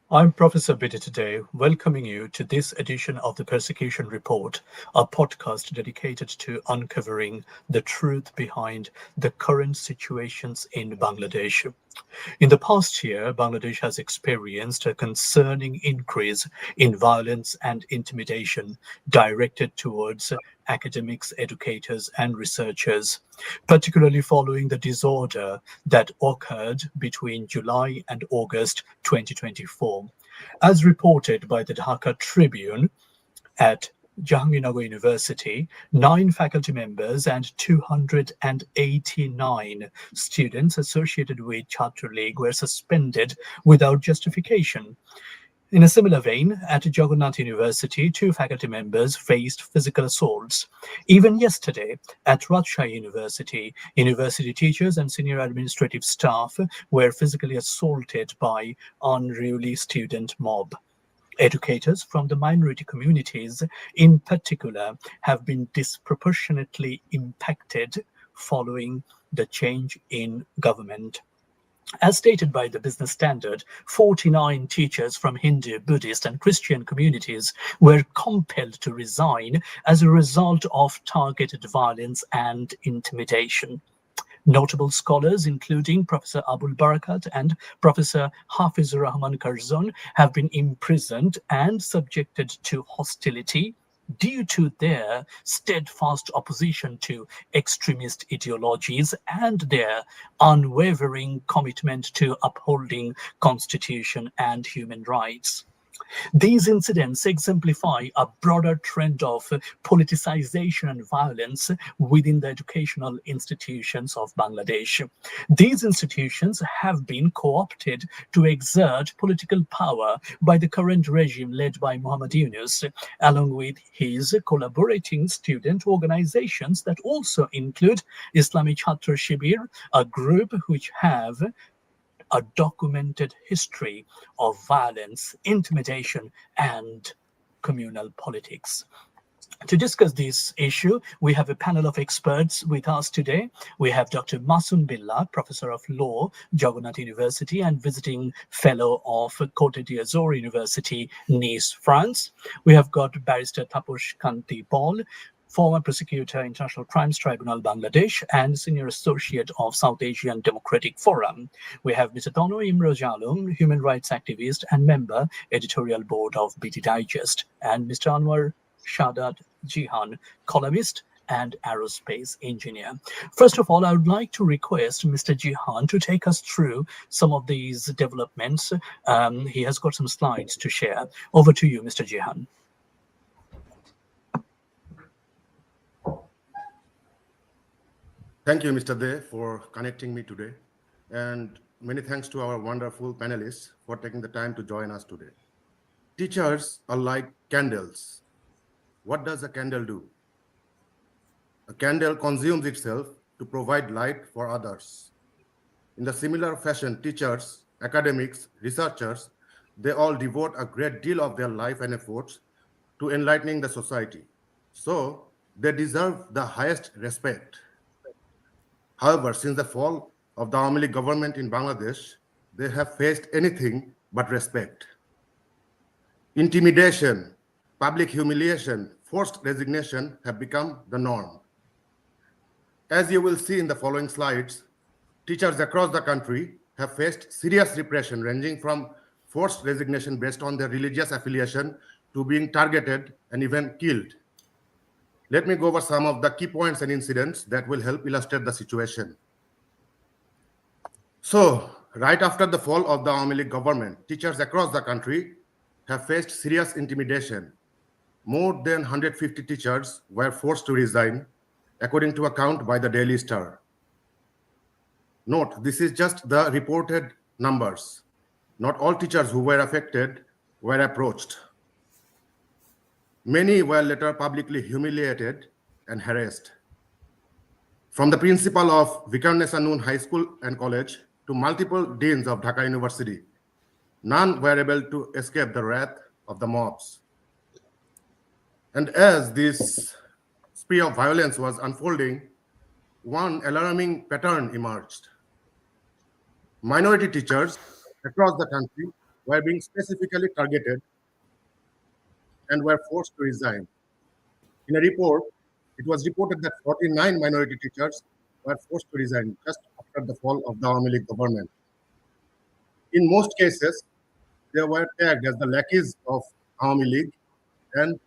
I'm Professor Biddy today, welcoming you to this edition of the Persecution Report, a podcast dedicated to uncovering the truth behind the current situations in Bangladesh. In the past year, Bangladesh has experienced a concerning increase in violence and intimidation directed towards academics, educators, and researchers, particularly following the disorder that occurred between July and August 2024. As reported by the Dhaka Tribune, at Jahangirnagar University, 9 faculty members and 289 students associated with Chhatra League were suspended without justification. In a similar vein, at Jagannath University, 2 faculty members faced physical assaults. Even yesterday, at Rajshahi University, university teachers and senior administrative staff were physically assaulted by unruly student mob. Educators from the minority communities, in particular, have been disproportionately impacted following the change in government. As stated by the Business Standard, 49 teachers from Hindu, Buddhist, and Christian communities were compelled to resign as a result of targeted violence and intimidation. Notable scholars, including Professor Abul Barakat and Professor Hafizur Rahman Karzon, have been imprisoned and subjected to hostility due to their steadfast opposition to extremist ideologies and their unwavering commitment to upholding constitution and human rights. These incidents exemplify a broader trend of politicization and violence within the educational institutions of Bangladesh. These institutions have been co opted to exert political power by the current regime led by Muhammad Yunus, along with his collaborating student organizations that also include Islami Chhatra Shibir, a group which have a documented history of violence, intimidation, and communal politics. To discuss this issue, we have a panel of experts with us today. We have Dr. Masoon Billah, Professor of Law, Jagannath University, and visiting fellow of Côte d'Azur University, Nice, France. We have got Barrister Taposh Kanti Paul, former prosecutor, International Crimes Tribunal, Bangladesh, and senior associate of South Asian Democratic Forum. We have Mr. Tono Imroz Alum, human rights activist and member, editorial board of BT Digest, and Mr. Anwar Shadat Jihan, columnist and aerospace engineer. First of all, I would like to request Mr. Jihan to take us through some of these developments. He has got some slides to share. Over to you, Mr. Jihan. Thank you, Mr. De, for connecting me today. And many thanks to our wonderful panelists for taking the time to join us today. Teachers are like candles. What does a candle do? A candle consumes itself to provide light for others. In the similar fashion, teachers, academics, researchers, they all devote a great deal of their life and efforts to enlightening the society. So they deserve the highest respect. However, since the fall of the Awami League government in Bangladesh, they have faced anything but respect. Intimidation, public humiliation, forced resignation have become the norm. As you will see in the following slides, teachers across the country have faced serious repression ranging from forced resignation based on their religious affiliation to being targeted and even killed. Let me go over some of the key points and incidents that will help illustrate the situation. So, right after the fall of the Awami League government, teachers across the country have faced serious intimidation. More than 150 teachers were forced to resign, according to a count by the Daily Star. Note, this is just the reported numbers. Not all teachers who were affected were approached. Many were later publicly humiliated and harassed. From the principal of Vikarnesa Noon High School and College to multiple deans of Dhaka University, none were able to escape the wrath of the mobs. And as this spree of violence was unfolding, one alarming pattern emerged. Minority teachers across the country were being specifically targeted and were forced to resign. In a report, it was reported that 49 minority teachers were forced to resign just after the fall of the Awami League government. In most cases, they were tagged as the lackeys of Awami League and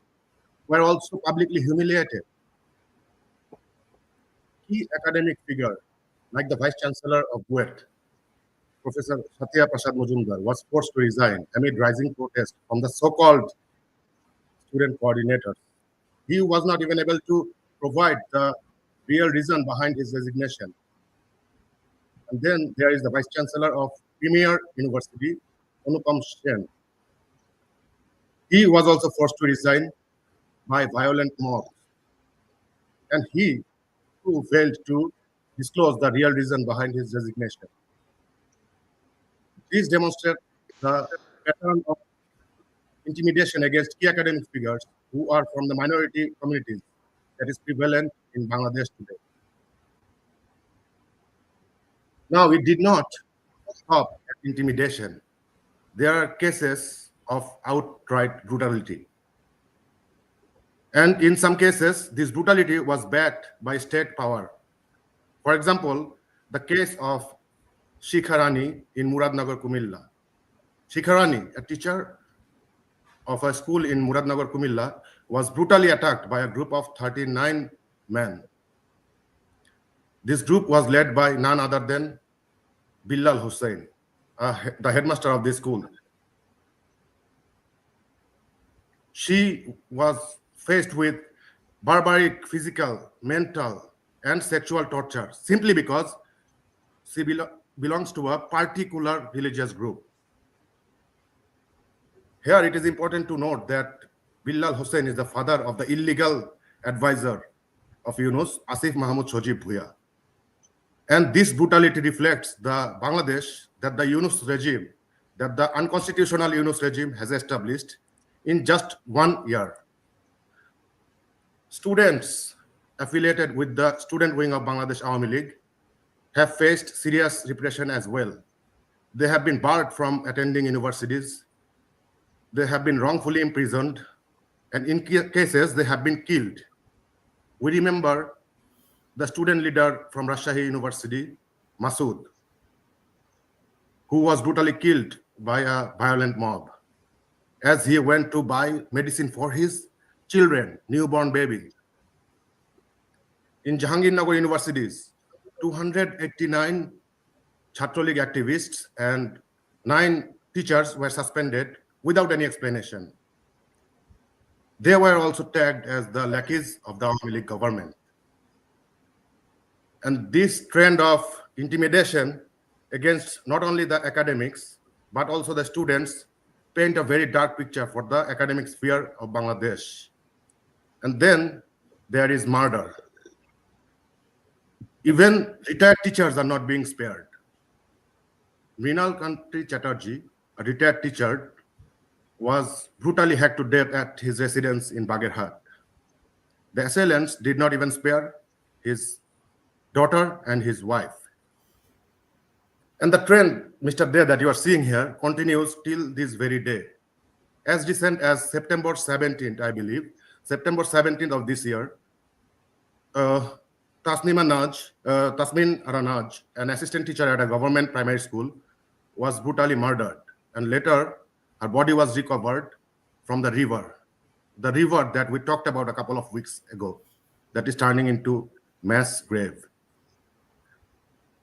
were also publicly humiliated. Key academic figure, like the Vice Chancellor of BUET, Professor Satya Prasad Majumdar, was forced to resign amid rising protest from the so-called student coordinators. He was not even able to provide the real reason behind his resignation. And then there is the Vice Chancellor of Premier University, Anupam Sen. He was also forced to resign by violent mobs, and he too failed to disclose the real reason behind his resignation. These demonstrate the pattern of intimidation against key academic figures who are from the minority communities that is prevalent in Bangladesh today. Now, it did not stop at intimidation. There are cases of outright brutality. And in some cases, this brutality was backed by state power. For example, the case of Shikharani in Muradnagar, Kumilla. Shikharani, a teacher of a school in Muradnagar, Kumilla, was brutally attacked by a group of 39 men. This group was led by none other than Bilal Hussain, the headmaster of this school. She was faced with barbaric physical, mental, and sexual torture simply because she belongs to a particular religious group. Here it is important to note that Bilal Hussain is the father of the illegal advisor of Yunus, Asif Mahmoud Shojib Bhuya. And this brutality reflects the Bangladesh that the Yunus regime, that the unconstitutional Yunus regime has established in just 1 year. Students affiliated with the student wing of Bangladesh Awami League have faced serious repression as well. They have been barred from attending universities. They have been wrongfully imprisoned, and in cases, they have been killed. We remember the student leader from Rajshahi University, Masood, who was brutally killed by a violent mob as he went to buy medicine for his children, newborn baby. In Jahangirnagar universities, 289 Chhatra League activists and 9 teachers were suspended without any explanation. They were also tagged as the lackeys of the Awami League government. And this trend of intimidation against not only the academics, but also the students paint a very dark picture for the academic sphere of Bangladesh. And then there is murder. Even retired teachers are not being spared. Mrinal Kantri Chatterjee, a retired teacher, was brutally hacked to death at his residence in Bagerhat. The assailants did not even spare his daughter and his wife. And the trend, Mr. Day, that you are seeing here continues till this very day. As recent as September 17th, I believe, September 17th of this year, Tasmin Aranaj, an assistant teacher at a government primary school, was brutally murdered. And later, her body was recovered from the river that we talked about a couple of weeks ago, that is turning into mass grave.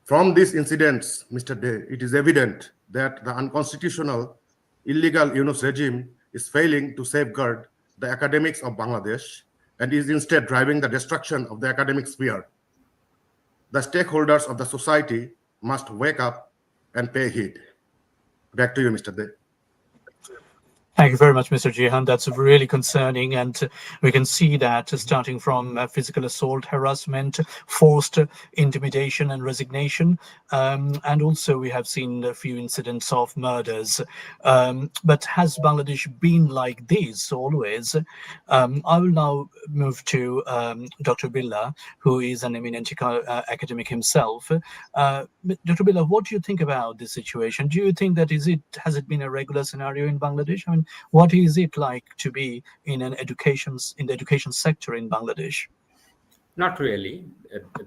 From these incidents, Mr. Day, it is evident that the unconstitutional, illegal Yunus regime is failing to safeguard the academics of Bangladesh and is instead driving the destruction of the academic sphere. The stakeholders of the society must wake up and pay heed. Back to you, Mr. Day. Thank you very much, Mr. Jihan. That's really concerning. And we can see that starting from physical assault, harassment, forced intimidation, and resignation. And also, we have seen a few incidents of murders. But has Bangladesh been like this always? I will now move to Dr. Billa, who is an eminent academic himself. Dr. Billa, what do you think about this situation? Do you think that has it been a regular scenario in Bangladesh? I mean, what is it like to be in the education sector in Bangladesh? Not really.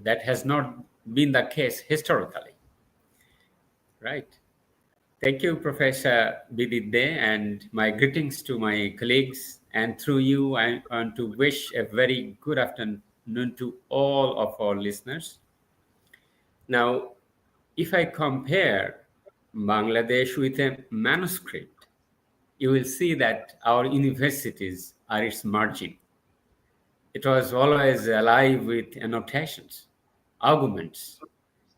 That has not been the case historically, right? Thank you, Professor Bididde, and my greetings to my colleagues. And through you, I want to wish a very good afternoon to all of our listeners. Now, if I compare Bangladesh with a manuscript, you will see that our universities are its margin. It was always alive with annotations, arguments,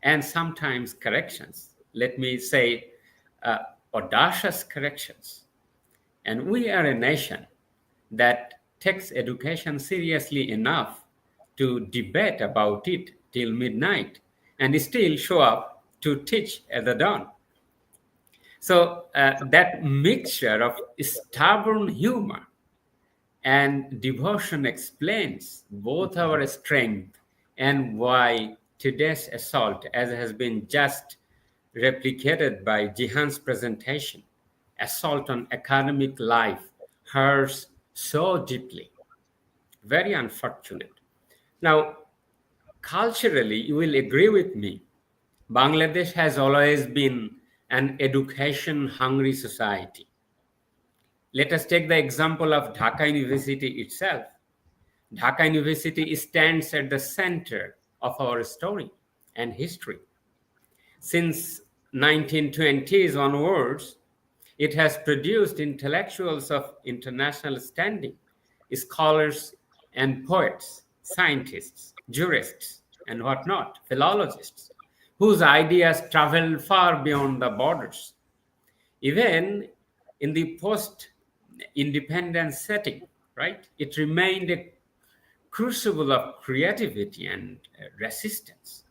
and sometimes corrections. Let me say, uh, audacious corrections. And we are a nation that takes education seriously enough to debate about it till midnight and still show up to teach at the dawn. So that mixture of stubborn humor and devotion explains both our strength and why today's assault, as has been just replicated by Jihan's presentation, assault on academic life, hurts so deeply. Very unfortunate. Now, culturally, you will agree with me. Bangladesh has always been an education hungry society. Let us take the example of Dhaka University itself. Dhaka University stands at the center of our story and history. Since 1920s onwards, it has produced intellectuals of international standing, scholars and poets, scientists, jurists, and whatnot, philologists, whose ideas travel far beyond the borders. Even in the post independence setting, right, it remained a crucible of creativity and resistance.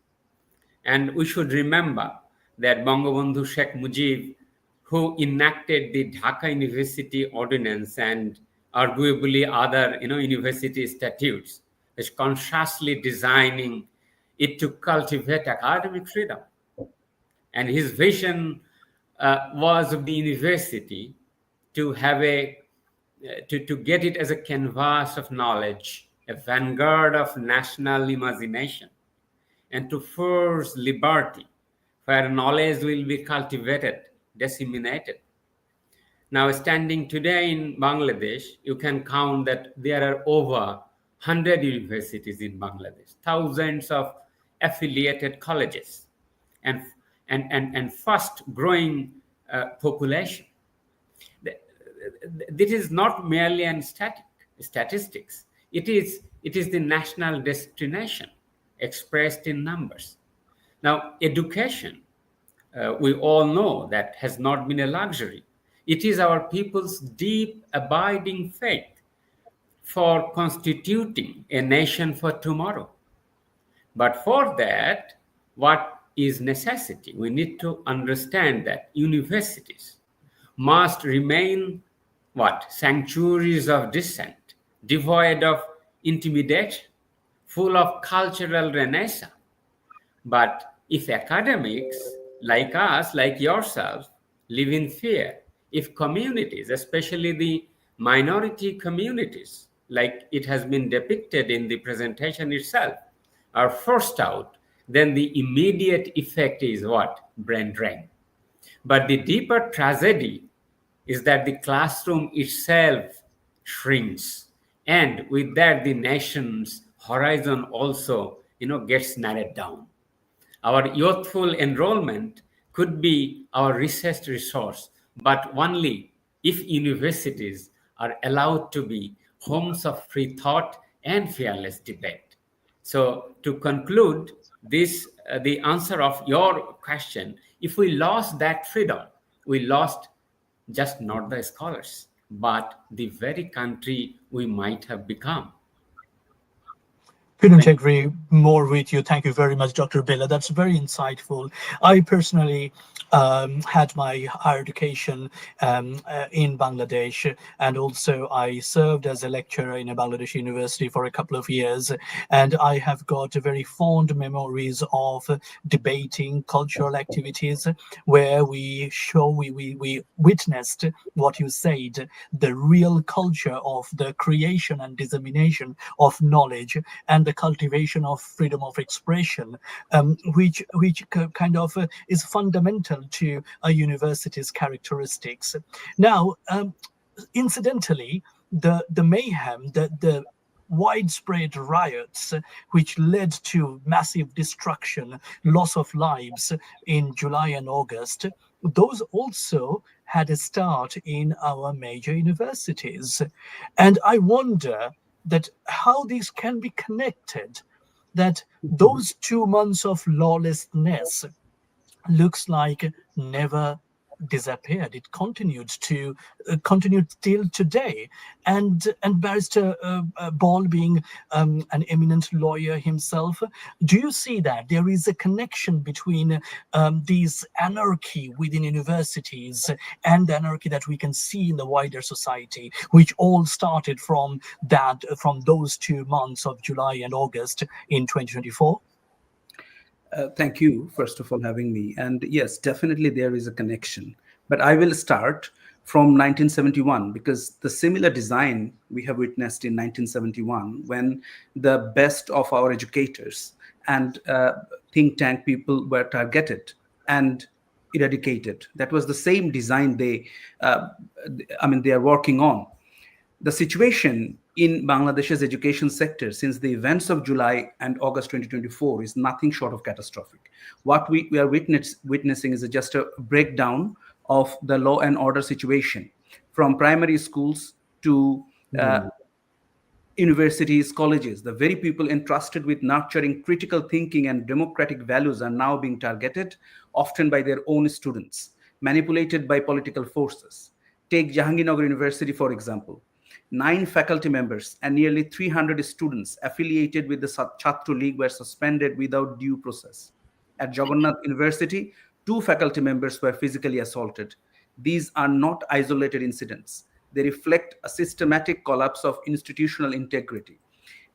And we should remember that Bangabandhu Sheikh Mujib, who enacted the Dhaka University Ordinance and arguably other university statutes, is consciously designing it to cultivate academic freedom. And his vision was of the university to have to get it as a canvas of knowledge, a vanguard of national imagination, and to force liberty, where knowledge will be cultivated, disseminated. Now, standing today in Bangladesh, you can count that there are over 100 universities in Bangladesh, thousands of affiliated colleges, and fast growing population. This is not merely an statistics. It is the national destination expressed in numbers. Now, education, we all know that has not been a luxury. It is our people's deep, abiding faith for constituting a nation for tomorrow. But for that, what is necessity? We need to understand that universities must remain what? Sanctuaries of dissent, devoid of intimidation, full of cultural renaissance. But if academics like us, like yourself, live in fear, if communities, especially the minority communities, like it has been depicted in the presentation itself, are forced out, then the immediate effect is what? Brain drain. But the deeper tragedy is that the classroom itself shrinks. And with that, the nation's horizon also, gets narrowed down. Our youthful enrollment could be our research resource, but only if universities are allowed to be homes of free thought and fearless debate. So, to conclude this, the answer of your question, if we lost that freedom, we lost just not the scholars, but the very country we might have become. Couldn't Thank you. agree more with you. Thank you very much, Dr. Billa. That's very insightful. I personally had my higher education in Bangladesh, and also I served as a lecturer in a Bangladesh university for a couple of years. And I have got very fond memories of debating cultural activities where we witnessed what you said, the real culture of the creation and dissemination of knowledge and the cultivation of freedom of expression, which kind of is fundamental to a university's characteristics. Now, incidentally, the mayhem, the widespread riots which led to massive destruction, loss of lives in July and August, those also had a start in our major universities. And I wonder that how these can be connected, that those 2 months of lawlessness looks like never disappeared. It continued till today. And Barrister Ball, being an eminent lawyer himself, do you see that there is a connection between these anarchy within universities and the anarchy that we can see in the wider society, which all started from those 2 months of July and August in 2024? Thank you, first of all, having me. And yes, definitely there is a connection. But I will start from 1971, because the similar design we have witnessed in 1971, when the best of our educators and think tank people were targeted and eradicated. That was the same design they are working on. The situation in Bangladesh's education sector since the events of July and August 2024 is nothing short of catastrophic. What we are witnessing is just a breakdown of the law and order situation, from primary schools to universities, colleges. The very people entrusted with nurturing critical thinking and democratic values are now being targeted, often by their own students, manipulated by political forces. Take Jahangirnagar University, for example. 9 faculty members and nearly 300 students affiliated with the Chhatra League were suspended without due process. At Jagannath University, 2 faculty members were physically assaulted. These are not isolated incidents. They reflect a systematic collapse of institutional integrity.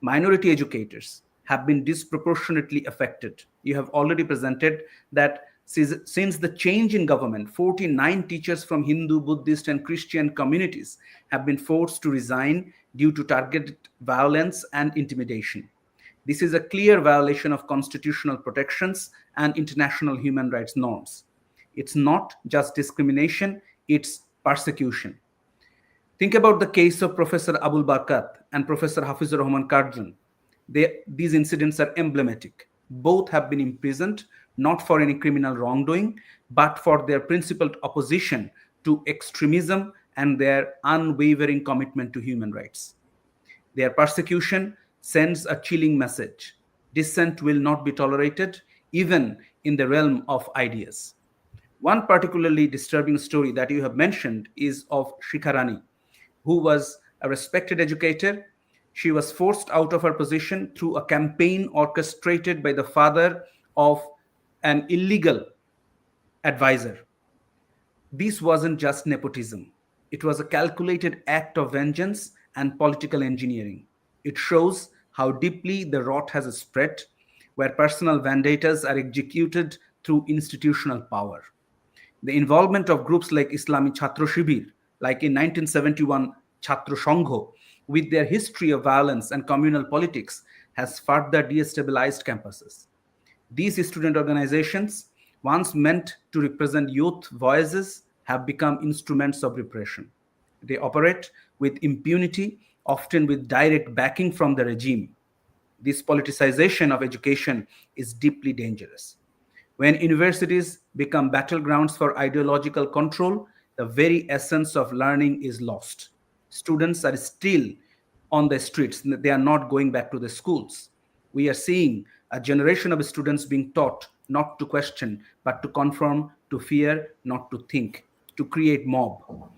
Minority educators have been disproportionately affected. You have already presented that since the change in government, 49 teachers from Hindu, Buddhist, and Christian communities have been forced to resign due to targeted violence and intimidation. This is a clear violation of constitutional protections and international human rights norms. It's not just discrimination, it's persecution. Think about the case of Professor Abul Barkat and Professor Hafizur Rahman Karjan. These incidents are emblematic. Both have been imprisoned, not for any criminal wrongdoing, but for their principled opposition to extremism and their unwavering commitment to human rights. Their persecution sends a chilling message. Dissent will not be tolerated, even in the realm of ideas. One particularly disturbing story that you have mentioned is of Shikharani, who was a respected educator. She was forced out of her position through a campaign orchestrated by the father of an illegal advisor. This wasn't just nepotism. It was a calculated act of vengeance and political engineering. It shows how deeply the rot has spread, where personal vendettas are executed through institutional power. The involvement of groups like Islami Chhatra Shibir, like in 1971 Chhatra Sangho, with their history of violence and communal politics, has further destabilized campuses. These student organizations, once meant to represent youth voices, have become instruments of repression. They operate with impunity, often with direct backing from the regime. This politicization of education is deeply dangerous. When universities become battlegrounds for ideological control, the very essence of learning is lost. Students are still on the streets, they are not going back to the schools. We are seeing a generation of students being taught not to question, but to conform, to fear, not to think, to create mob.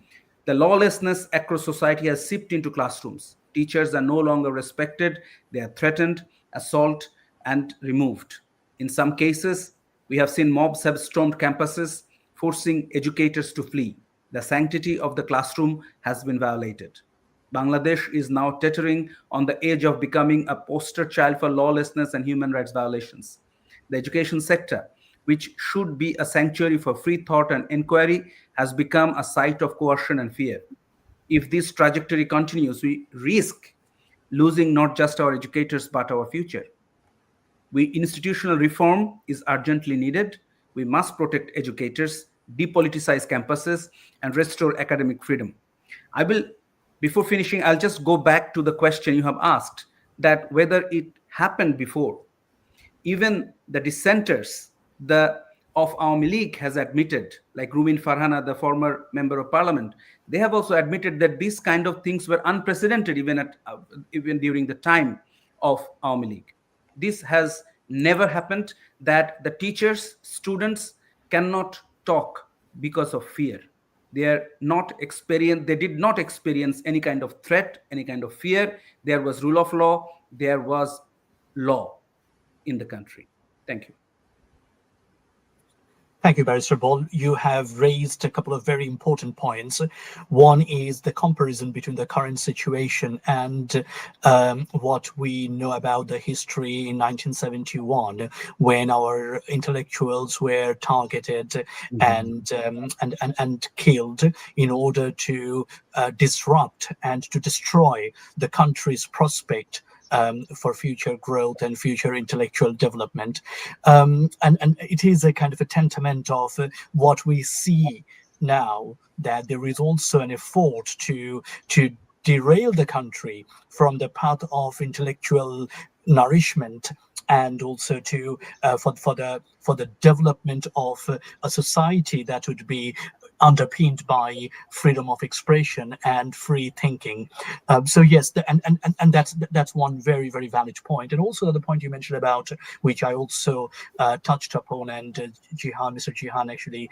The lawlessness across society has seeped into classrooms. Teachers are no longer respected, they are threatened, assaulted, and removed. In some cases, we have seen mobs have stormed campuses, forcing educators to flee. The sanctity of the classroom has been violated. Bangladesh is now teetering on the edge of becoming a poster child for lawlessness and human rights violations. The education sector, which should be a sanctuary for free thought and inquiry, has become a site of coercion and fear. If this trajectory continues, we risk losing not just our educators but our future. Institutional reform is urgently needed. We must protect educators, depoliticize campuses, and restore academic freedom. Before finishing, I'll just go back to the question you have asked, that whether it happened before. Even the dissenters of Awami League has admitted, like Rumin Farhana, the former member of parliament, they have also admitted that these kind of things were unprecedented even during the time of Awami League. This has never happened, that the teachers, students cannot talk because of fear. They did not experience any kind of threat, any kind of fear. There was rule of law, there was law in the country. Thank you. Thank you, Barrister Ball. You have raised a couple of very important points. One is the comparison between the current situation and what we know about the history in 1971, when our intellectuals were targeted and killed in order to disrupt and to destroy the country's prospect for future growth and future intellectual development. And it is a kind of a testament of what we see now, that there is also an effort to derail the country from the path of intellectual nourishment, and also to for the development of a society that would be underpinned by freedom of expression and free thinking. So yes, and that's one very, very valid point. And also the point you mentioned about, which I also touched upon, and Mr. Jihan actually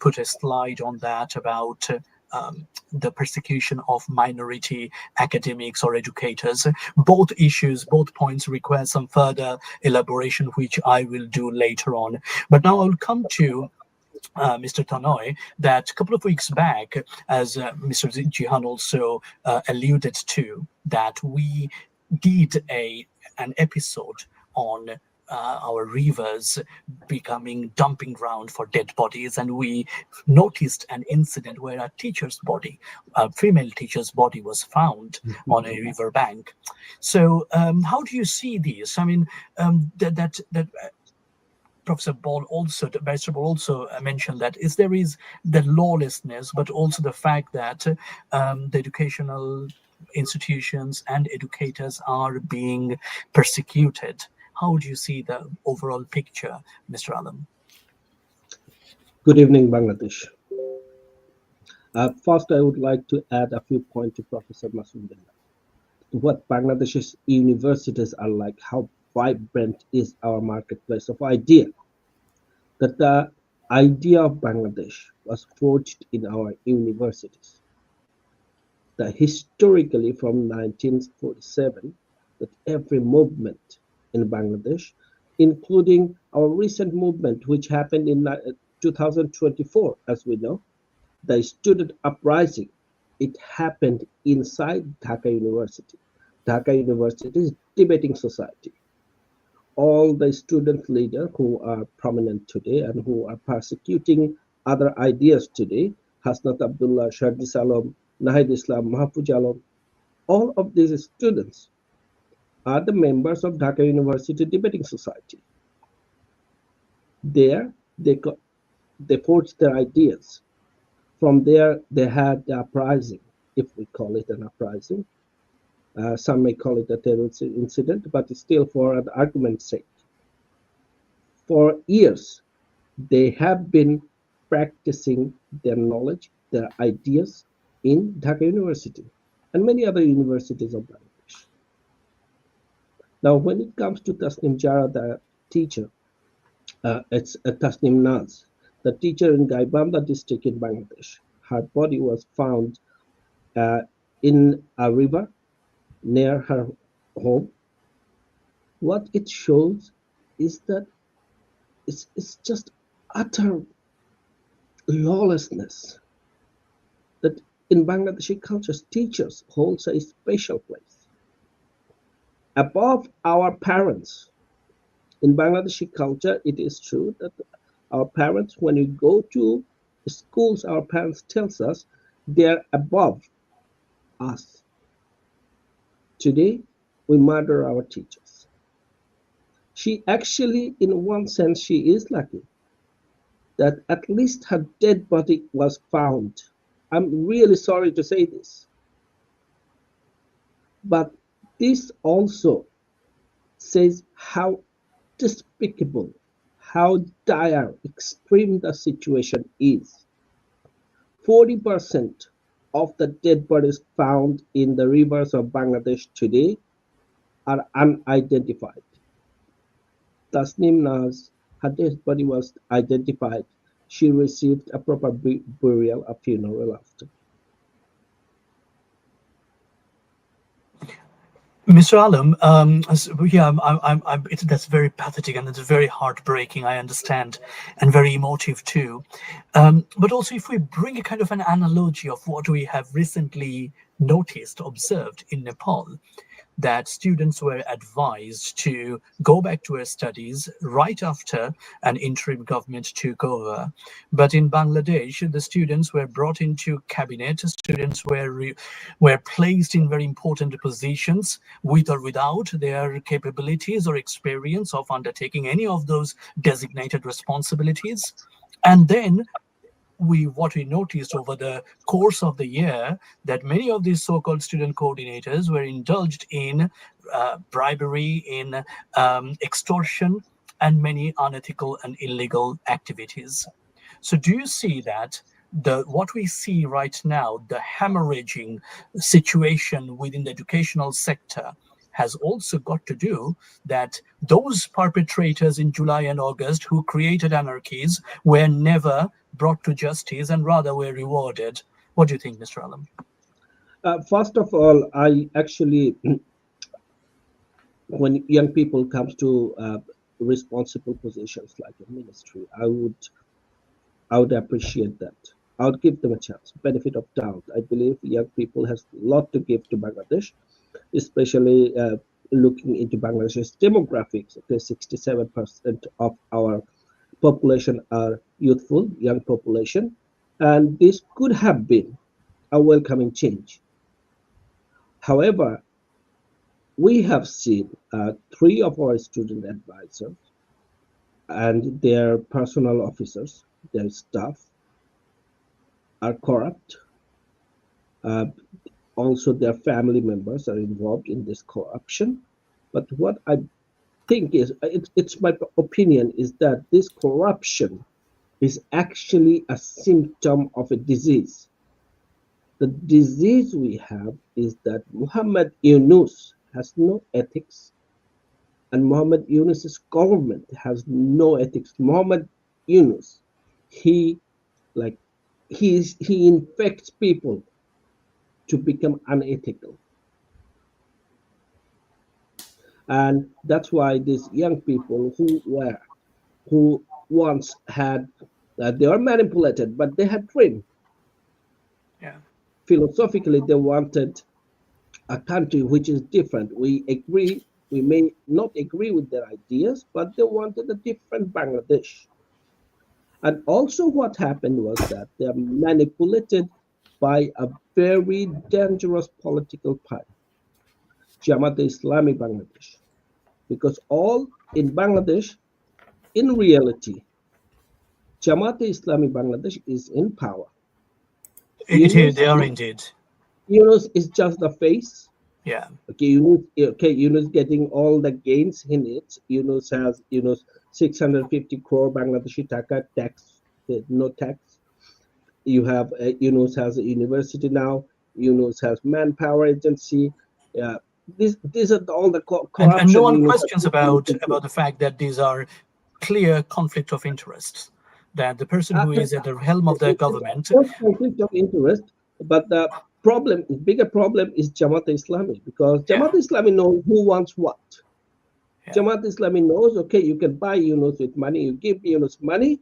put a slide on that about the persecution of minority academics or educators. Both points require some further elaboration, which I will do later on. But now I'll come to Mr. Tanoy, that a couple of weeks back, as Mr. Jihan also alluded to, that we did an episode on our rivers becoming dumping ground for dead bodies, and we noticed an incident where a teacher's body, a female teacher's body, was found on a river bank. So how do you see these? I mean, that Professor Ball also, Barrister Ball also mentioned that there is the lawlessness, but also the fact that the educational institutions and educators are being persecuted. How do you see the overall picture, Mr. Alam? Good evening, Bangladesh. First, I would like to add a few points to Professor Masudullah. What Bangladesh's universities are like, how vibrant is our marketplace of idea. That the idea of Bangladesh was forged in our universities. That historically from 1947, that every movement in Bangladesh, including our recent movement, which happened in 2024, as we know, the student uprising, it happened inside Dhaka University. Dhaka University is debating society. All the student leaders who are prominent today and who are persecuting other ideas today, Hasnat Abdullah, Shardis Alam, Nahid Islam, Mahfuz Alam, all of these students are the members of Dhaka University Debating Society. There, they forged their ideas. From there, they had the uprising, if we call it an uprising. Some may call it a terrorist incident, but still for an argument's sake. For years, they have been practicing their knowledge, their ideas in Dhaka University and many other universities of Bangladesh. Now, when it comes to Tasnim Jara, the teacher, it's Tasnim Naz, the teacher in Gaibanda district in Bangladesh, her body was found in a river near her home, what it shows is that it's just utter lawlessness. That in Bangladeshi cultures, teachers holds a special place above our parents. In Bangladeshi culture, it is true that our parents, when we go to schools, our parents tells us they're above us. Today, we murder our teachers. She actually, in one sense, she is lucky that at least her dead body was found. I'm really sorry to say this, but this also says how despicable, how dire, extreme the situation is. 40% of the dead bodies found in the rivers of Bangladesh today are unidentified. Tasnim Naz, her dead body was identified. She received a proper burial, a funeral after. Mr. Alam, that's very pathetic and it's very heartbreaking, I understand, and very emotive too. But also, if we bring a kind of an analogy of what we have recently noticed, observed in Nepal, that students were advised to go back to their studies right after an interim government took over. But in Bangladesh, the students were brought into cabinet, students were placed in very important positions with or without their capabilities or experience of undertaking any of those designated responsibilities. And then what we noticed over the course of the year, that many of these so-called student coordinators were indulged in bribery, in extortion, and many unethical and illegal activities. So do you see that what we see right now, the hemorrhaging situation within the educational sector, has also got to do that those perpetrators in July and August who created anarchies were never brought to justice and rather were rewarded? What do you think, Mr. Alam? First of all, I actually, when young people comes to responsible positions like a ministry, I would appreciate that. I would give them a chance, benefit of doubt. I believe young people has a lot to give to Bangladesh, especially looking into Bangladesh's demographics. Okay, 67% of our population are youthful, young population, and this could have been a welcoming change. However, we have seen 3 of our student advisors and their personal officers, their staff, are corrupt. Also, their family members are involved in this corruption. But what I think is, it's my opinion, is that this corruption is actually a symptom of a disease. The disease we have is that Muhammad Yunus has no ethics, and Muhammad Yunus's government has no ethics. Muhammad Yunus, he infects people to become unethical. And that's why these young people who once had, they were manipulated, but they had dream. Yeah. Philosophically, they wanted a country which is different. We agree, we may not agree with their ideas, but they wanted a different Bangladesh. And also what happened was that they are manipulated by a very dangerous political party, Jamaat-e-Islami Bangladesh. Because all in Bangladesh, in reality, Jamaat-e-Islami Bangladesh is in power. They are indeed. Yunus is just the face. Yeah. Okay, Yunus getting all the gains in it. Yunus has 650 crore Bangladeshi taka tax, no tax. You have Yunus has a university now. Yunus has manpower agency. These are all the corruption. And no one questions about the fact that these are clear conflict of interests. that the person who is at the helm of the government. Just conflict of interest, but the bigger problem is Jamaat Islami, because Jamaat Islami knows who wants what. Yeah. Jamaat Islami knows, okay, you can buy Yunus with money, you give Yunus money,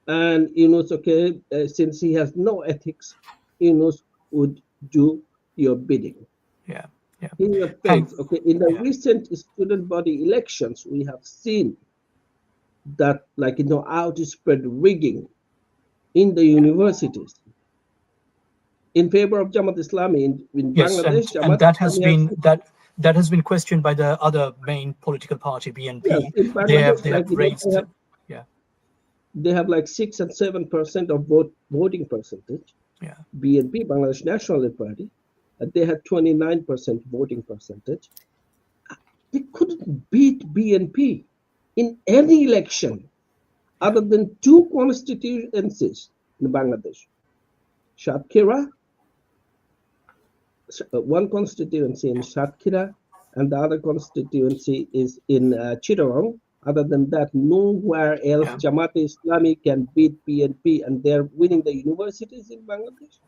and Yunus, okay, since he has no ethics, Yunus would do your bidding. Yeah. Yeah. In your face, okay. In the recent student body elections, we have seen that, like, outspread rigging in the universities in favor of Jamaat Islami in Yes, Bangladesh. and that has been questioned by the other main political party, BNP. Yes, in Bangladesh, they have raised. They have like 6 and 7% of voting percentage. Yeah. BNP, Bangladesh National Party, they had 29% voting percentage. They couldn't beat BNP in any election other than 2 constituencies in Bangladesh. Shatkhira, one constituency in Shatkhira, and the other constituency is in Chittagong. Other than that, nowhere else Jamaat Islami can beat BNP, and they're winning the universities in Bangladesh.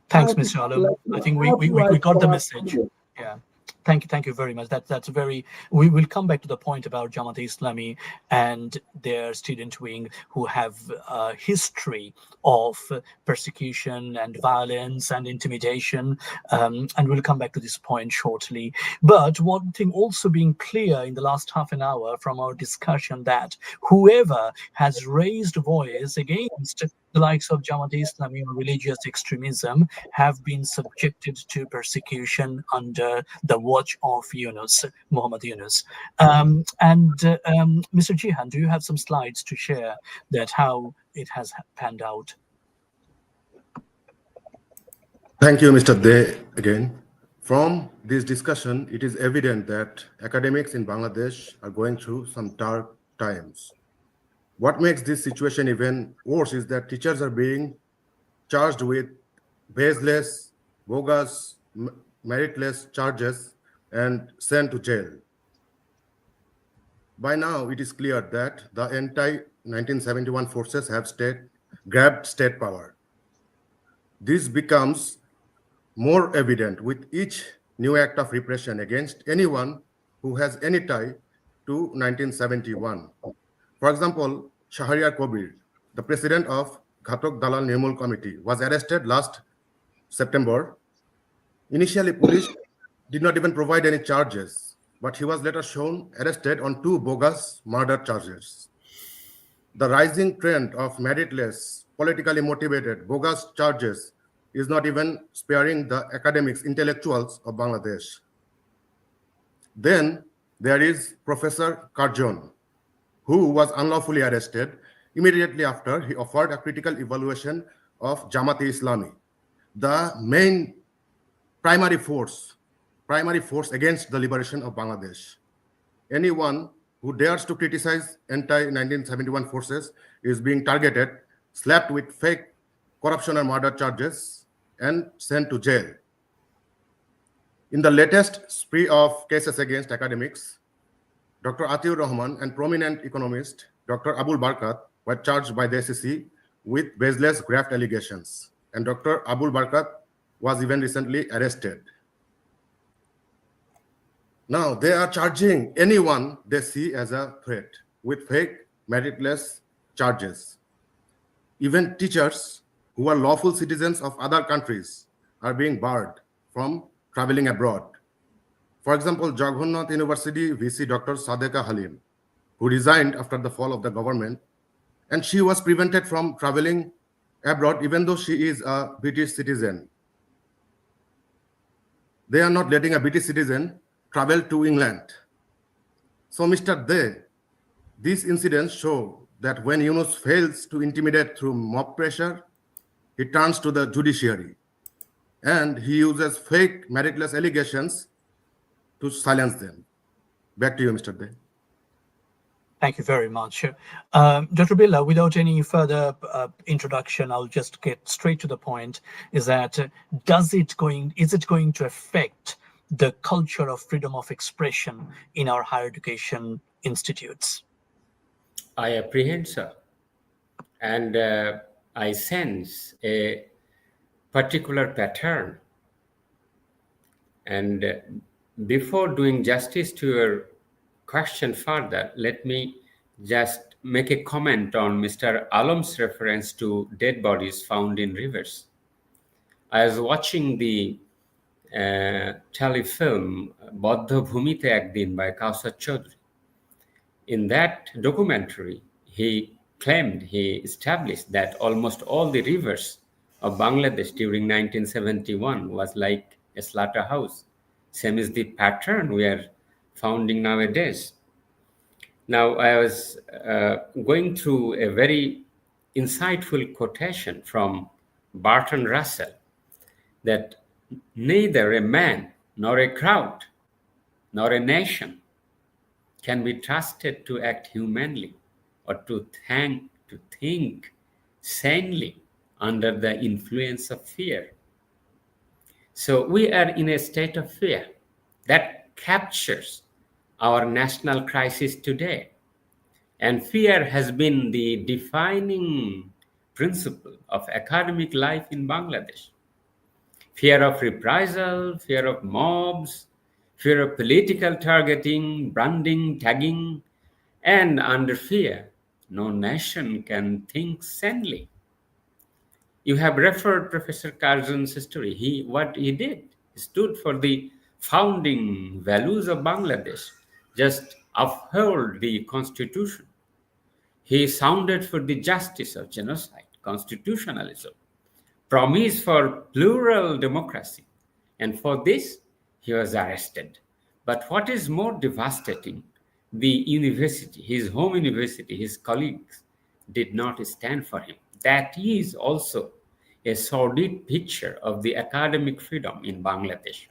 Thanks, Mr. Alam. I think we got the message. Yeah. Thank you very much. That's very. We will come back to the point about Jamaat Islami and their student wing, who have a history of persecution and violence and intimidation, and we'll come back to this point shortly. But one thing also being clear in the last half an hour from our discussion, that whoever has raised voice against the likes of Jamaat Islami or religious extremism have been subjected to persecution under the watch of Muhammad Yunus. Mr. Jihan, do you have some slides to share that how it has panned out? Thank you, Mr. De, again. From this discussion, it is evident that academics in Bangladesh are going through some dark times. What makes this situation even worse is that teachers are being charged with baseless, bogus, meritless charges and sent to jail. By now, it is clear that the anti-1971 forces have grabbed state power. This becomes more evident with each new act of repression against anyone who has any tie to 1971. For example, Shahriar Kobir, the president of Ghatok Dalal Nirmul Committee, was arrested last September. Initially, police did not even provide any charges, but he was later shown arrested on 2 bogus murder charges. The rising trend of meritless, politically motivated, bogus charges is not even sparing the academics, intellectuals of Bangladesh. Then there is Professor Karjon, who was unlawfully arrested immediately after he offered a critical evaluation of Jamaat Islami, the main primary force against the liberation of Bangladesh. Anyone who dares to criticize anti-1971 forces is being targeted, slapped with fake corruption and murder charges, and sent to jail. In the latest spree of cases against academics, Dr. Atiur Rahman and prominent economist Dr. Abul Barkat were charged by the SEC with baseless graft allegations, and Dr. Abul Barkat was even recently arrested. Now they are charging anyone they see as a threat with fake, meritless charges. Even teachers who are lawful citizens of other countries are being barred from traveling abroad. For example, Jagannath University VC Dr. Sadeka Halim, who resigned after the fall of the government, and she was prevented from traveling abroad even though she is a British citizen. They are not letting a British citizen travel to England. So, Mr. De, these incidents show that when Yunus fails to intimidate through mob pressure, he turns to the judiciary and he uses fake meritless allegations to silence them. Back to you, Mr. De. Thank you very much. Dr. Billa, without any further introduction, I'll just get straight to the point, is that is it going to affect the culture of freedom of expression in our higher education institutes? I apprehend, sir. And I sense a particular pattern. And before doing justice to your question further, let me just make a comment on Mr. Alam's reference to dead bodies found in rivers. I was watching the telefilm Baddha Bhumite Ekdin by Kausar Chaudhary. In that documentary, he claimed, he established that almost all the rivers of Bangladesh during 1971 was like a slaughterhouse. Same is the pattern we are finding nowadays. Now, I was going through a very insightful quotation from Barton Russell that neither a man nor a crowd nor a nation can be trusted to act humanly or to think sanely under the influence of fear. So we are in a state of fear that captures our national crisis today. And fear has been the defining principle of academic life in Bangladesh. Fear of reprisal, fear of mobs, fear of political targeting, branding, tagging, and under fear, no nation can think sanely. You have referred Professor Curzon's history. What he did, he stood for the founding values of Bangladesh, just uphold the constitution. He sounded for the justice of genocide, constitutionalism, promise for plural democracy. And for this, he was arrested. But what is more devastating, the university, his home university, his colleagues did not stand for him. That is also a sordid picture of the academic freedom in Bangladesh.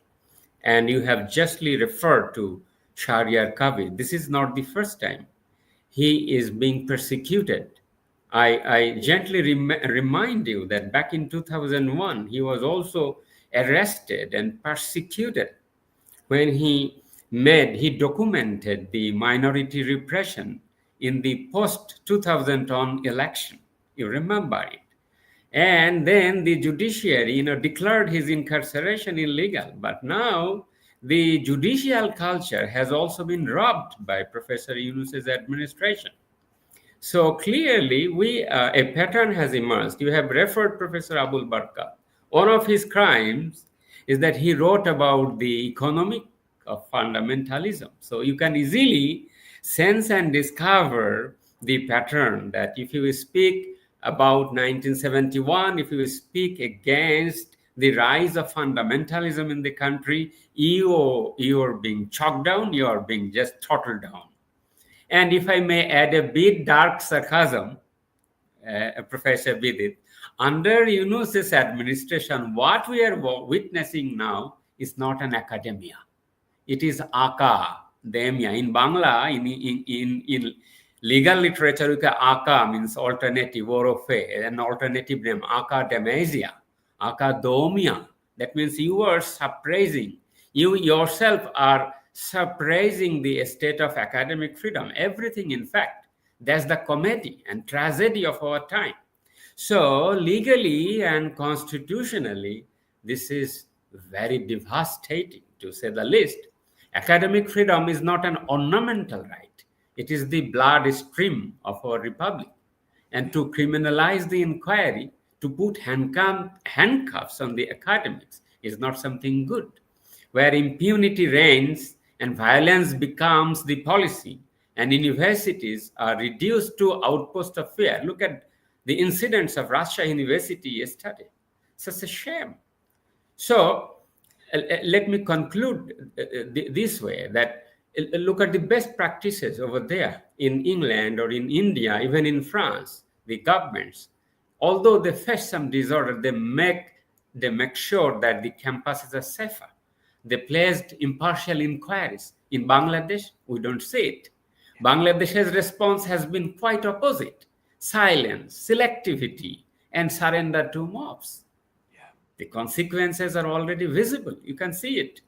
And you have justly referred to Shahryar Kabir. This is not the first time he is being persecuted. I gently remind you that back in 2001, he was also arrested and persecuted when he documented the minority repression in the post 2010 election. You remember it. And then the judiciary, declared his incarceration illegal. But now the judicial culture has also been robbed by Professor Yunus's administration. So clearly, a pattern has emerged. You have referred Professor Abul Barka. One of his crimes is that he wrote about the economic of fundamentalism. So you can easily sense and discover the pattern that if you speak about 1971, if you speak against the rise of fundamentalism in the country, you are being chalked down, you are being just throttled down. And if I may add a bit dark sarcasm, Professor Bidit, under Yunus's administration, what we are witnessing now is not an academia. It is academia. In Bangla, in legal literature, aka means alternative or an alternative name, academia, academia. That means you are suppressing, you yourself are suppressing the state of academic freedom. Everything, in fact, that's the comedy and tragedy of our time. So legally and constitutionally, this is very devastating, to say the least. Academic freedom is not an ornamental right. It is the bloodstream of our republic. And to criminalize the inquiry, to put handcuffs on the academics is not something good. Where impunity reigns and violence becomes the policy, and universities are reduced to outposts of fear. Look at the incidents of Rajshahi University yesterday. Such a shame. So let me conclude this way, that look at the best practices over there in England or in India, even in France. The governments, although they face some disorder, they make sure that the campuses are safer. They placed impartial inquiries. In Bangladesh, we don't see it. Bangladesh's response has been quite opposite: silence, selectivity, and surrender to mobs. The consequences are already visible. You can see it.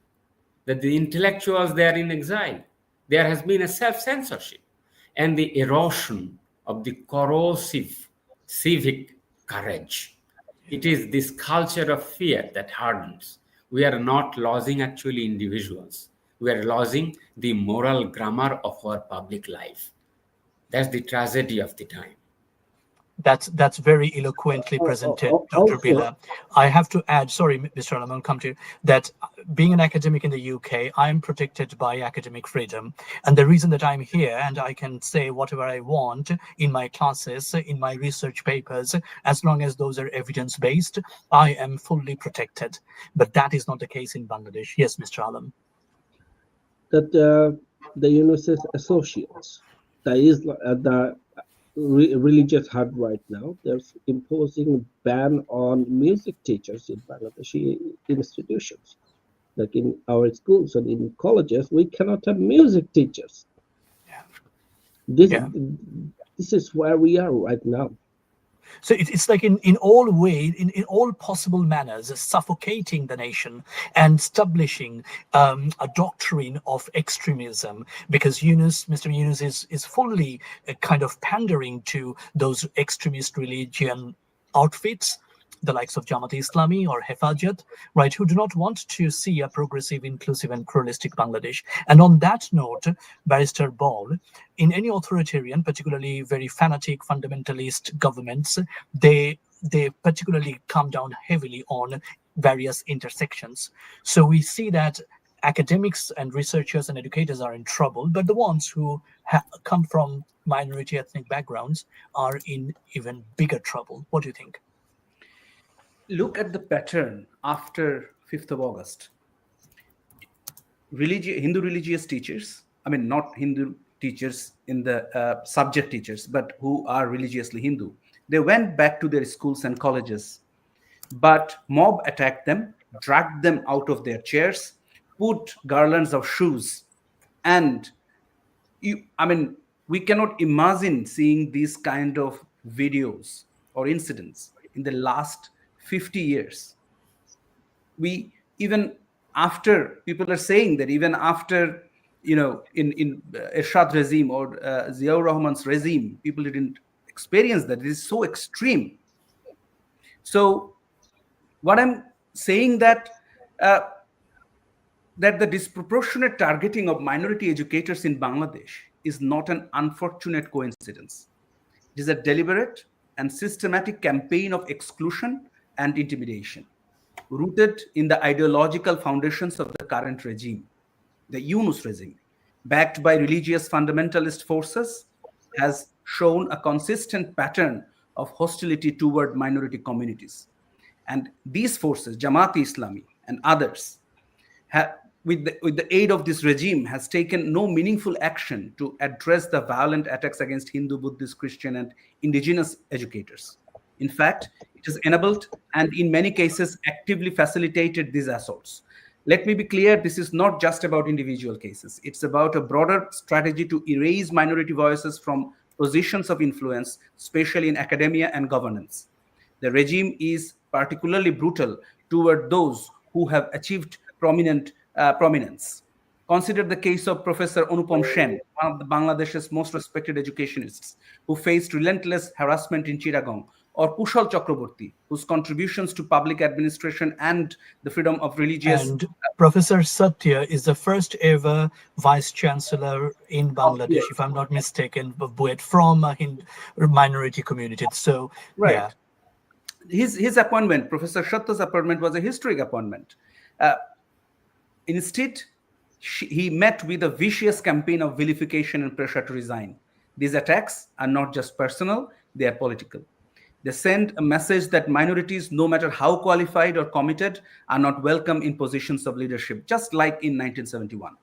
That the intellectuals, they are in exile. There has been a self-censorship. and the erosion of the corrosive civic courage. It is this culture of fear that hardens. We are not losing actually individuals. We are losing the moral grammar of our public life. That's the tragedy of the time. That's very eloquently presented, Dr. Also, Bila. I have to add, sorry, Mr. Alam, I'll come to you, that being an academic in the UK, I'm protected by academic freedom. And the reason that I'm here and I can say whatever I want in my classes, in my research papers, as long as those are evidence-based, I am fully protected. But that is not the case in Bangladesh. Yes, Mr. Alam. that the university associates, the religious hub right now, they're imposing a ban on music teachers in Bangladeshi institutions. Like in our schools and in colleges, we cannot have music teachers. Yeah. This, Yeah. this is where we are right now. So it's like in all ways, in all possible manners, suffocating the nation and establishing a doctrine of extremism, because Mr. Yunus is fully kind of pandering to those extremist religion outfits, the likes of Jamaat Islami or Hefajat, right, who do not want to see a progressive, inclusive, and pluralistic Bangladesh. And on that note, Barrister Ball, in any authoritarian, particularly very fanatic, fundamentalist governments, they particularly come down heavily on various intersections. So we see that academics and researchers and educators are in trouble, but the ones who come from minority ethnic backgrounds are in even bigger trouble. What do you think? Look at the pattern after 5th of August. Hindu religious teachers, I mean, not Hindu teachers in the subject teachers, but who are religiously Hindu, they went back to their schools and colleges, but mob attacked them, dragged them out of their chairs, put garlands of shoes, and we cannot imagine seeing these kind of videos or incidents in the last 50 years. We even after, people are saying that even after, in Ershad regime or Ziaur Rahman's regime, people didn't experience that. It is so extreme. So what I'm saying that the disproportionate targeting of minority educators in Bangladesh is not an unfortunate coincidence. It is a deliberate and systematic campaign of exclusion and intimidation, rooted in the ideological foundations of the current regime. The Yunus regime, backed by religious fundamentalist forces, has shown a consistent pattern of hostility toward minority communities. And these forces, Jamaat Islami and others, with the aid of this regime, has taken no meaningful action to address the violent attacks against Hindu, Buddhist, Christian, and indigenous educators. In fact, it has enabled and in many cases actively facilitated these assaults. Let me be clear, this is not just about individual cases. It's about a broader strategy to erase minority voices from positions of influence, especially in academia and governance. The regime is particularly brutal toward those who have achieved prominence. Consider the case of Professor Anupam Sen, one of the Bangladesh's most respected educationists, who faced relentless harassment in Chittagong, or Kushal Chakraborty, whose contributions to public administration and the freedom of religious... And Professor Satya is the first ever vice chancellor in Bangladesh, yes, if I'm not mistaken, but from a minority community. So, right. Yeah. His appointment, Professor Satya's appointment, was a historic appointment. Instead, he met with a vicious campaign of vilification and pressure to resign. These attacks are not just personal, they are political. They send a message that minorities, no matter how qualified or committed, are not welcome in positions of leadership, just like in 1971.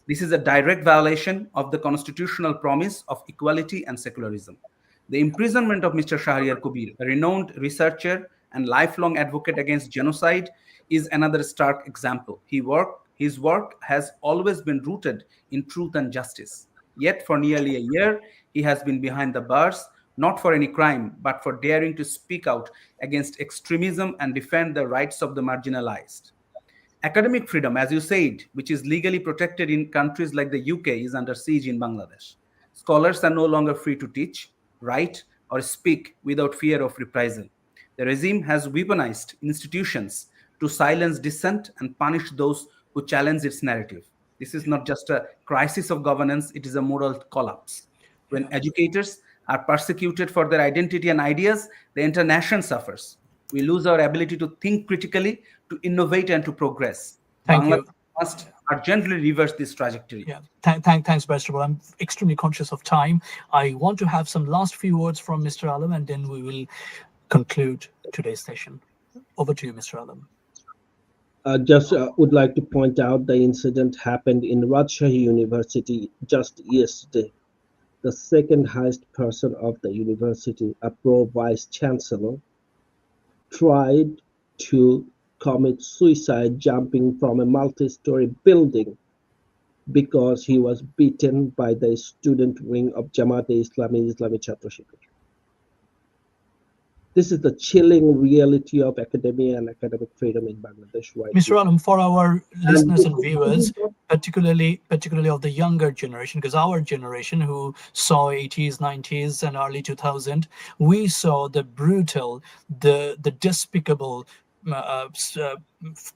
This is a direct violation of the constitutional promise of equality and secularism. The imprisonment of Mr. Shahriar Kubir, a renowned researcher and lifelong advocate against genocide, is another stark example. His work has always been rooted in truth and justice. Yet for nearly a year, he has been behind the bars, not for any crime, but for daring to speak out against extremism and defend the rights of the marginalized. Academic freedom, as you said, which is legally protected in countries like the UK, is under siege in Bangladesh. Scholars are no longer free to teach, write, or speak without fear of reprisal. The regime has weaponized institutions to silence dissent and punish those who challenge its narrative. This is not just a crisis of governance, it is a moral collapse. When educators are persecuted for their identity and ideas, the entire nation suffers. We lose our ability to think critically, to innovate, and to progress. Thank you. Bangladesh must urgently reverse this trajectory. Yeah, thanks, Barrister. I'm extremely conscious of time. I want to have some last few words from Mr. Alam, and then we will conclude today's session. Over to you, Mr. Alam. Just would like to point out the incident happened in Rajshahi University just yesterday. The second highest person of the university, a pro vice chancellor, tried to commit suicide jumping from a multi-story building because he was beaten by the student wing of Jamaat-e-Islami Chhatra Shibir. This is the chilling reality of academia and academic freedom in Bangladesh right Mr. now. Alam, for our listeners and viewers, particularly of the younger generation, because our generation who saw 80s, 90s, and early 2000, we saw the brutal, the despicable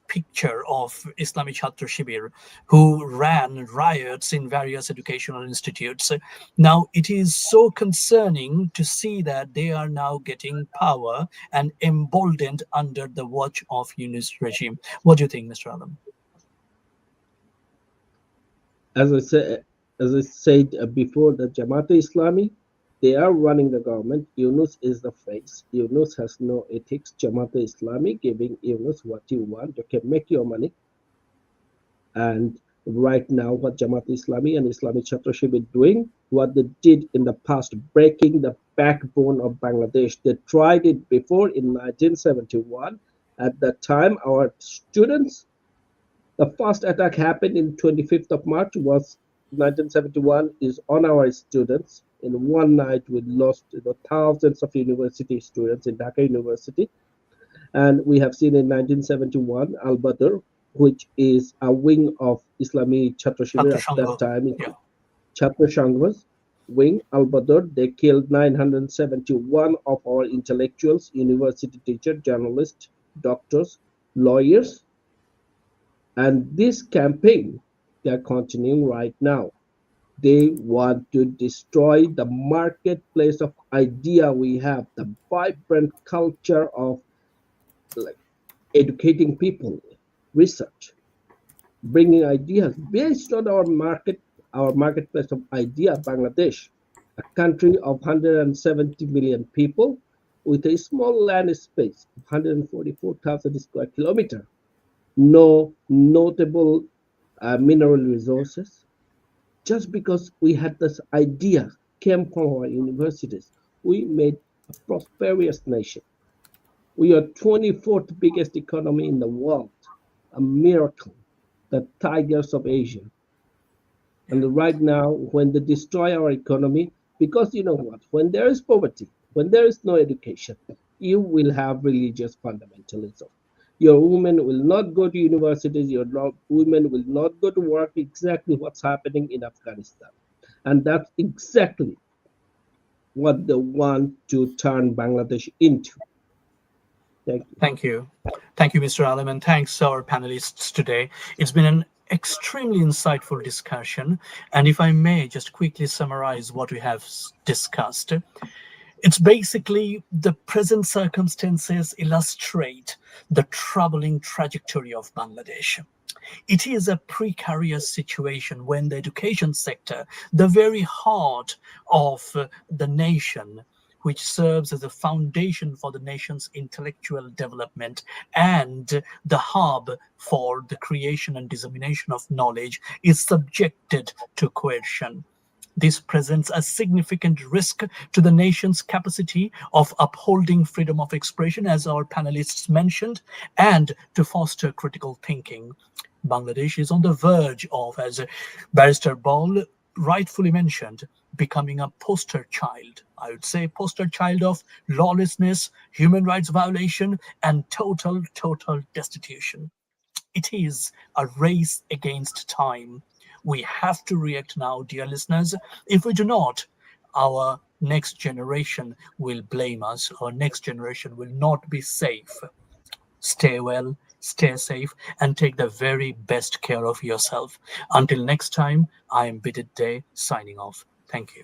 picture of Islamic Chhatra Shibir, who ran riots in various educational institutes. Now, it is so concerning to see that they are now getting power and emboldened under the watch of Yunus regime. What do you think, Mr. Alam? As I said before, the Jamaat-e-Islami, they are running the government. Yunus is the face. Yunus has no ethics. Jamaat-e-Islami giving Yunus what you want. You can make your money. And right now, what Jamaat-e-Islami and Islamic Chhatra Shibir doing, what they did in the past, breaking the backbone of Bangladesh. They tried it before in 1971. At that time, our students, the first attack happened in 25th of March was 1971 is on our students. In one night, we lost thousands of university students in Dhaka University. And we have seen in 1971, Al-Badr, which is a wing of Islami Chhatra Shibir at that time. Yeah. Chhatra Sangha's wing, Al-Badr, they killed 971 of our intellectuals, university teachers, journalists, doctors, lawyers. And this campaign, they are continuing right now. They want to destroy the marketplace of idea we have, the vibrant culture of educating people, research, bringing ideas based on our marketplace of idea, Bangladesh, a country of 170 million people with a small land space, 144,000 square kilometers, no notable mineral resources. Just because we had this idea came from our universities, we made a prosperous nation. We are 24th biggest economy in the world, a miracle, the tigers of Asia. And right now, when they destroy our economy, because you know what, when there is poverty, when there is no education, you will have religious fundamentalism. Your women will not go to universities, women will not go to work, exactly what's happening in Afghanistan. And that's exactly what they want to turn Bangladesh into. Thank you. Thank you. Thank you, Mr. Alam, and thanks to our panelists today. It's been an extremely insightful discussion. And if I may just quickly summarize what we have discussed, it's basically the present circumstances illustrate the troubling trajectory of Bangladesh. It is a precarious situation when the education sector, the very heart of the nation, which serves as a foundation for the nation's intellectual development and the hub for the creation and dissemination of knowledge, is subjected to coercion. This presents a significant risk to the nation's capacity of upholding freedom of expression, as our panelists mentioned, and to foster critical thinking. Bangladesh is on the verge of, as Barrister Ball rightfully mentioned, becoming a poster child. I would say poster child of lawlessness, human rights violation, and total destitution. It is a race against time. We have to react now, dear listeners. If we do not, our next generation will blame us. Our next generation will not be safe. Stay well, stay safe, and take the very best care of yourself. Until next time, I am Bidit Day signing off. Thank you.